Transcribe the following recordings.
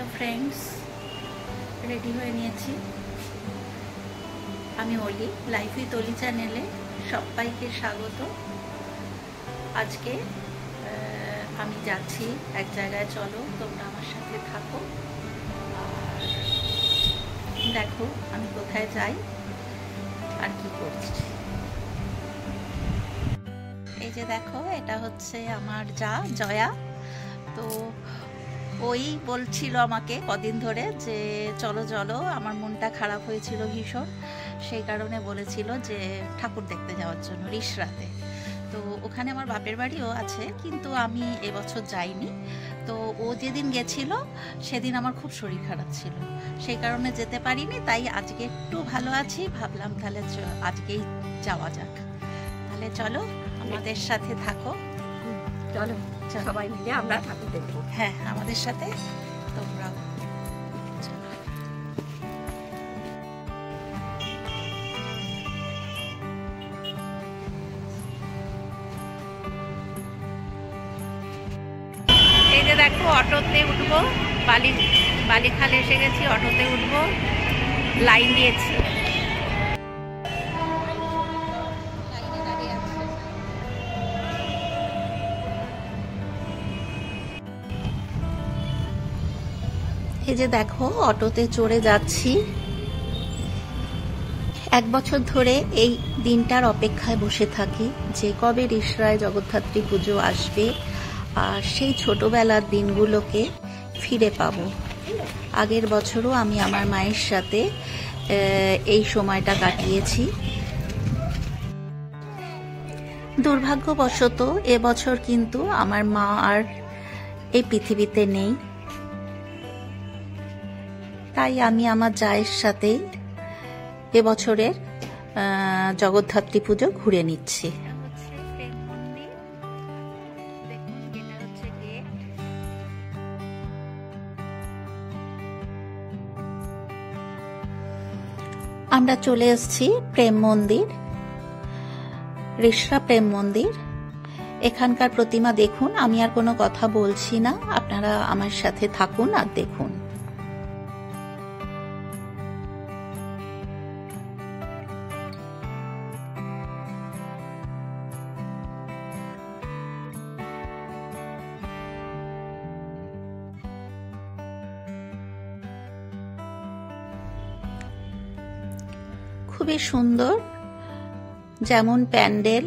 Hello friends, ready হয়ে নিয়েছি। আমি অলি, লাইফ উইথ অলি চ্যানেলে সবাইকে স্বাগত। আজকে আমি যাচ্ছি এক জায়গায়, চলো তোমরা আমার সাথে থাকো আর দেখো আমি কোথায় যাই আর কি করছি। এই যে দেখো, এটা হচ্ছে আমার জয়া। তো ওই বলছিল আমাকে কদিন ধরে যে চলো চলো, আমার মনটা খারাপ হয়েছিল ভীষণ, সেই কারণে বলেছিল যে ঠাকুর দেখতে যাওয়ার জন্য রিসরাতে। তো ওখানে আমার বাপের বাড়িও আছে, কিন্তু আমি এবছর যাইনি। তো ও যেদিন গেছিল সেদিন আমার খুব শরীর খারাপ ছিল, সেই কারণে যেতে পারিনি। তাই আজকে একটু ভালো আছি, ভাবলাম তাহলে আজকেই যাওয়া যাক। তাহলে চলো আমাদের সাথে থাকো, চলো সবাই মিলে আমরা ঠাকুর দেখবো। হ্যাঁ, আমাদের সাথে তোমরাও। এই যে দেখো, অটোতে উঠবো, বালিখালে এসে গেছি, অটোতে উঠবো, লাইন দিয়েছি। এই যে দেখো, অটোতে চড়ে যাচ্ছি। এক বছর ধরে এই দিনটার অপেক্ষায় বসে থাকি যে কবে রিসরায় জগদ্ধাত্রী পুজো আসবে আর সেই ছোটবেলার দিনগুলোকে ফিরে পাবো। আগের বছরও আমি আমার মায়ের সাথে এই সময়টা কাটিয়েছি। দুর্ভাগ্যবশত এবছর কিন্তু আমার মা আর এই পৃথিবীতে নেই, তাই আমি আমার জায়ের সাথেই এবছরের জগদ্ধাত্রী পুজো ঘুরে নিচ্ছি। আমরা চলে এসেছি প্রেম মন্দির, রিসরা প্রেম মন্দির। এখানকার প্রতিমা দেখুন। আমি আর কোনো কথা বলছি না, আপনারা আমার সাথে থাকুন আর দেখুন। খুবই সুন্দর, যেমন প্যান্ডেল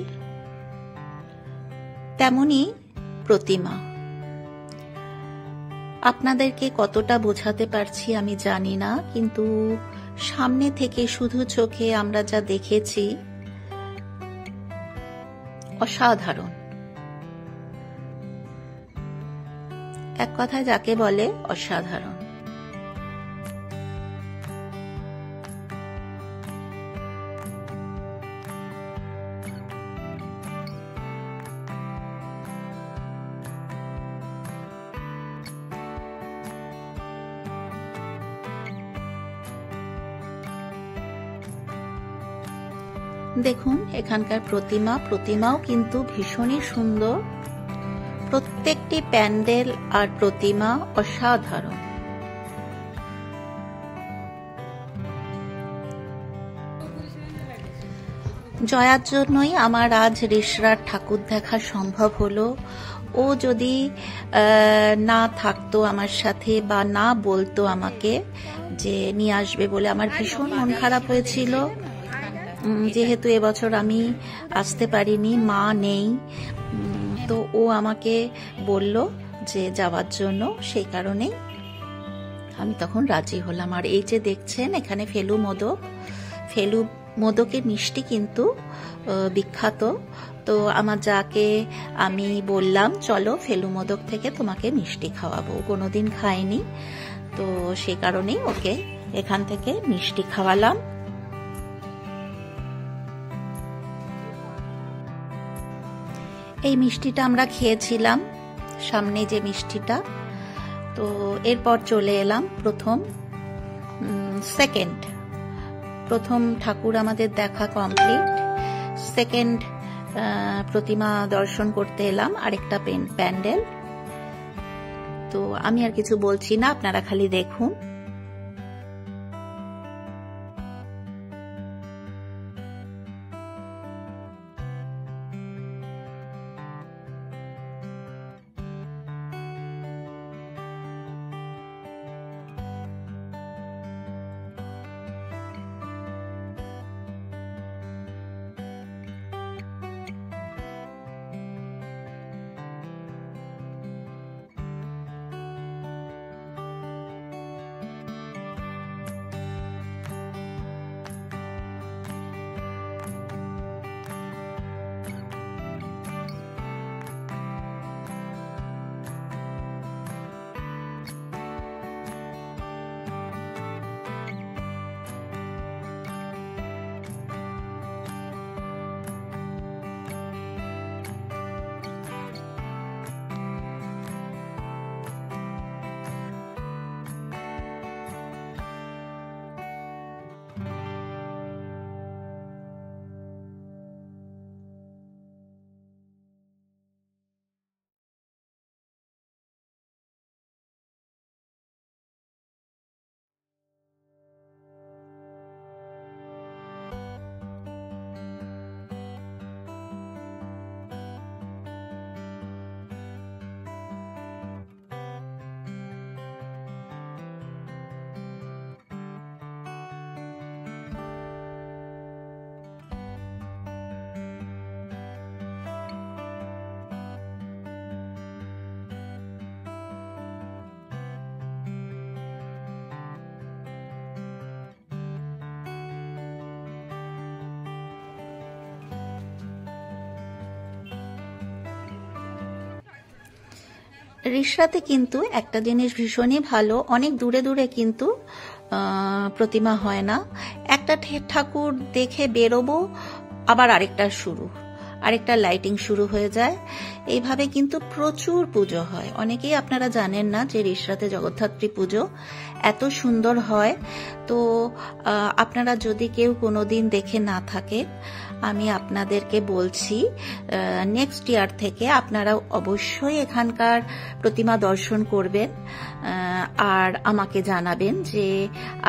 তেমনি প্রতিমা। আপনাদেরকে কতটা বোঝাতে পারছি আমি জানি না, কিন্তু সামনে থেকে শুধু চোখে আমরা যা দেখেছি অসাধারণ। এক কথায় যাকে বলে অসাধারণ। দেখুন এখানকার প্রতিমাও কিন্তু ভীষণই সুন্দর। প্রত্যেকটি প্যান্ডেল আর প্রতিমা অসাধারণ। জয়ার জন্যই আমার আজ রিসরার ঠাকুর দেখা সম্ভব হলো। ও যদি না থাকতো আমার সাথে বা না বলতো আমাকে যে নিয়ে আসবে বলে, আমার ভীষণ মন খারাপ হয়েছিল। যেহেতু এবছর আমি আসতে পারিনি, মা নেই, তো ও আমাকে বলল যে যাওয়ার জন্য, সেই কারণেই আমি তখন রাজি হলাম। আর এই যে দেখছেন এখানে ফেলু মোদকের মিষ্টি কিন্তু বিখ্যাত। তো আমার যাকে আমি বললাম চলো ফেলু মোদক থেকে তোমাকে মিষ্টি খাওয়াবো, কোনোদিন খাইনি, তো সেই কারণেই ওকে এখান থেকে মিষ্টি খাওয়ালাম। এই মিষ্টিটা আমরা খেয়েছিলাম, সামনে যে মিষ্টিটা। তো এরপর চলে এলাম প্রথম ঠাকুর আমাদের দেখা কমপ্লিট। সেকেন্ড প্রতিমা দর্শন করতে এলাম, আরেকটা প্যান্ডেল। তো আমি আর কিছু বলছি না, আপনারা খালি দেখুন। রিষড়াতে কিন্তু একটা জিনিস ভীষণই ভালো, অনেক দূরে দূরে কিন্তু প্রতিমা হয় না। একটা ঠাকুর দেখে বেরোবো, আবার আরেকটা লাইটিং শুরু হয়ে যায়। এইভাবে কিন্তু প্রচুর পুজো হয়। অনেকেই আপনারা জানেন না যে রিষড়াতে জগদ্ধাত্রী পুজো এত সুন্দর হয়। তো আপনারা যদি কেউ কোনোদিন দেখে না থাকেন, আমি আপনাদেরকে বলছি নেক্সট ইয়ার থেকে আপনারা অবশ্যই এখানকার প্রতিমা দর্শন করবেন আর আমাকে জানাবেন যে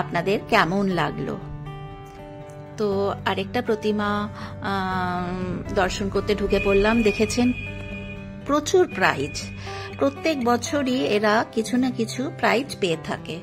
আপনাদের কেমন লাগলো। তো আরেকটা প্রতিমা দর্শন করতে ঢুকে পড়লাম। দেখেছেন প্রচুর প্রাইজ, প্রত্যেক বছরই এরা কিছু না কিছু প্রাইজ পেয়ে থাকে।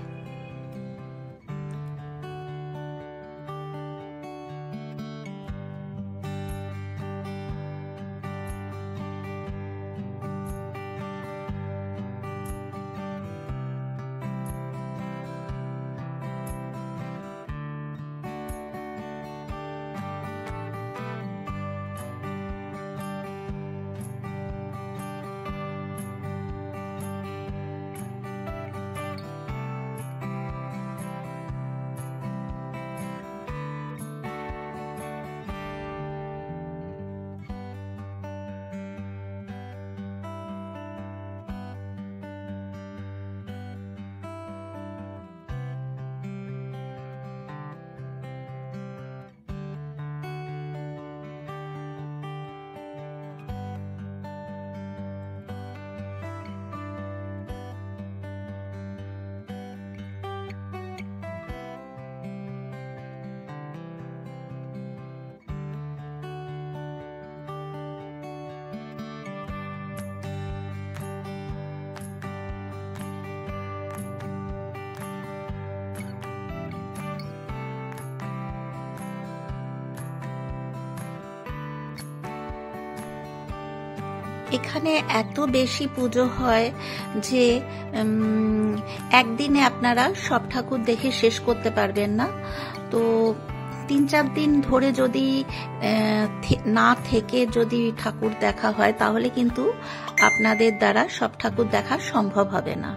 এখানে এত বেশি পুজো হয় যে একদিনে আপনারা সব ঠাকুর দেখে শেষ করতে পারবেন না। তো 3-4 দিন ধরে যদি না থেকে যদি ঠাকুর দেখা হয় তাহলে কিন্তু আপনাদের দ্বারা সব ঠাকুর দেখা সম্ভব হবে না।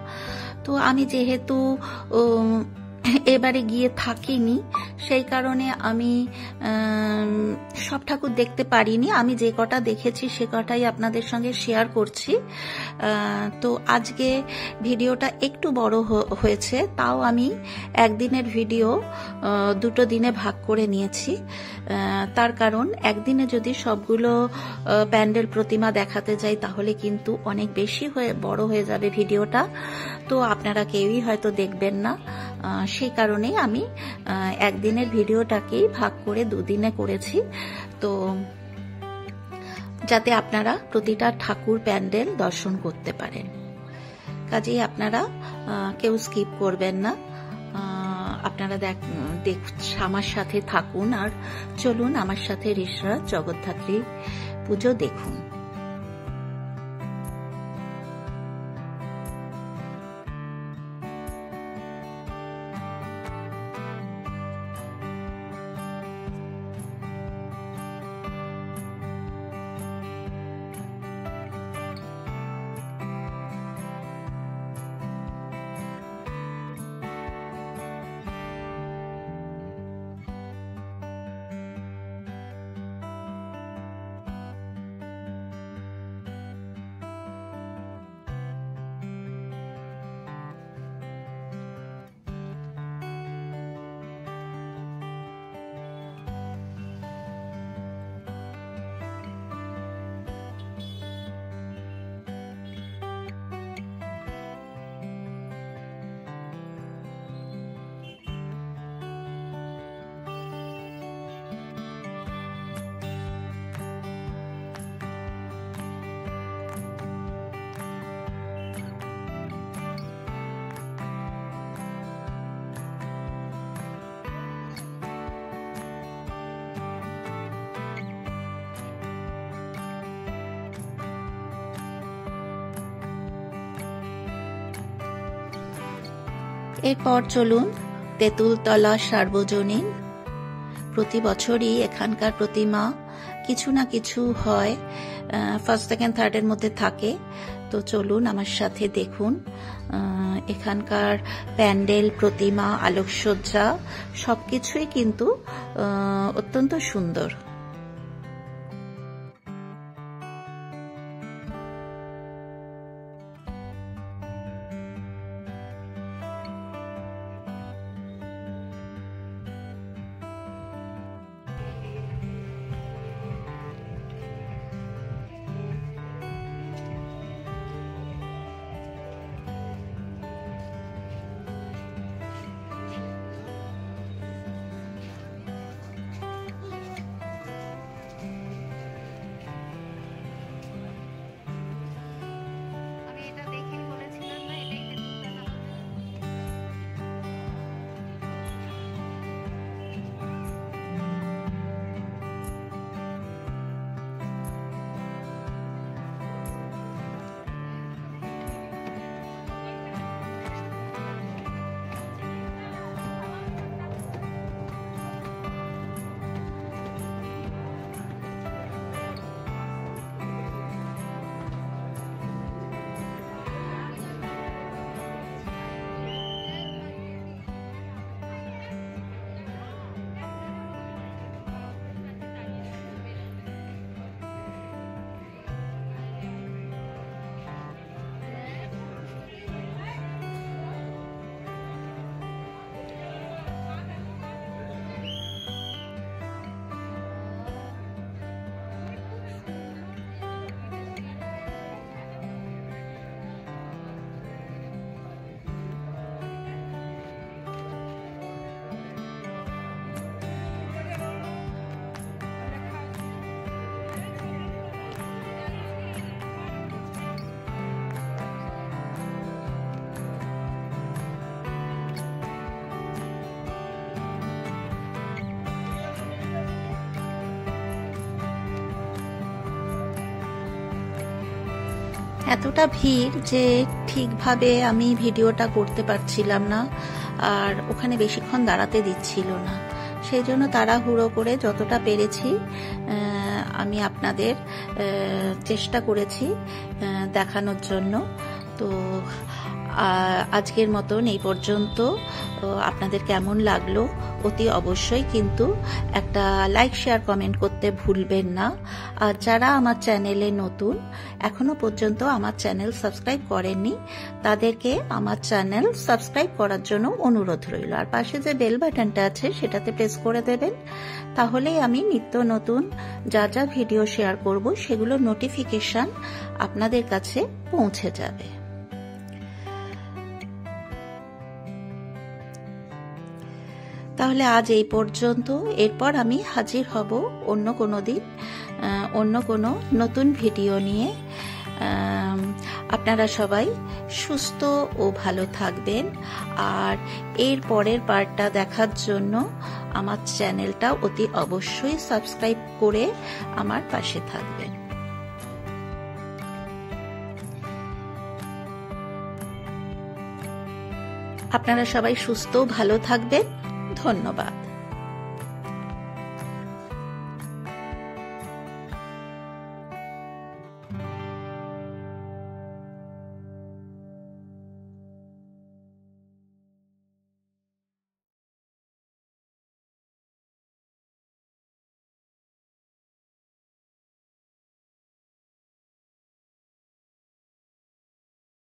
তো আমি যেহেতু এবারে গিয়ে থাকিনি, সেই কারণে আমি সব ঠাকুর দেখতে পারিনি। আমি যে কটা দেখেছি সে কটাই আপনাদের সঙ্গে শেয়ার করছি। তো আজকে ভিডিওটা একটু বড় হয়েছে, তাও আমি একদিনের ভিডিও দুটো দিনে ভাগ করে নিয়েছি। তার কারণ একদিনে যদি সবগুলো প্যান্ডেল প্রতিমা দেখাতে যাই তাহলে কিন্তু অনেক বেশি বড় হয়ে যাবে ভিডিওটা, তো আপনারা কেউই হয়তো দেখবেন না। সেই কারণেই আমি একদিনের ভিডিওটাকেই ভাগ করে দুদিনে করেছি, তো যাতে আপনারা প্রতিটা ঠাকুর প্যান্ডেল দর্শন করতে পারেন। কাজেই আপনারা কেউ স্কিপ করবেন না, আপনারা আমার সাথে থাকুন আর চলুন আমার সাথে ঋষরাজ জগদ্ধাত্রী পুজো দেখুন। এরপর চলুন তেঁতুলতলা সার্বজনীন। প্রতি বছরই এখানকার প্রতিমা কিছু না কিছু হয়, ফার্স্ট সেকেন্ড থার্ডের মধ্যে থাকে। তো চলুন আমার সাথে দেখুন এখানকার প্যান্ডেল, প্রতিমা, আলোকসজ্জা সবকিছুই কিন্তু অত্যন্ত সুন্দর। এতটা ভিড় যে ঠিকভাবে আমি ভিডিওটা করতে পারছিলাম না, আর ওখানে বেশিক্ষণ দাঁড়াতে দিচ্ছিল না। সেই জন্য তাড়াহুড়ো করে যতটা পেরেছি আমি আপনাদের চেষ্টা করেছি দেখানোর জন্য। তো আজকের মতন এই পর্যন্ত। আপনাদের কেমন লাগলো অতি অবশ্যই কিন্তু একটা লাইক শেয়ার কমেন্ট করতে ভুলবেন না। আর যারা আমার চ্যানেলে নতুন, এখনো পর্যন্ত আমার চ্যানেল সাবস্ক্রাইব করেননি, তাদেরকে আমার চ্যানেল সাবস্ক্রাইব করার জন্য অনুরোধ রইল। আর পাশে যে বেল বাটনটা আছে সেটাতে প্রেস করে দেবেন, তাহলেই আমি নিত্য নতুন যা যা ভিডিও শেয়ার করব সেগুলোর নোটিফিকেশন আপনাদের কাছে পৌঁছে যাবে। তাহলে আজ এই পর্যন্ত। এরপর আমি হাজির হব অন্য কোনো দিন অন্য কোনো নতুন ভিডিও নিয়ে। আপনারা সবাই সুস্থ ও ভালো থাকবেন। আর এর পরের পার্টটা দেখার জন্য আমার চ্যানেলটা অতি অবশ্যই সাবস্ক্রাইব করে আমার পাশে থাকবেন। আপনারা সবাই সুস্থ ভালো থাকবেন। ধন্যবাদ।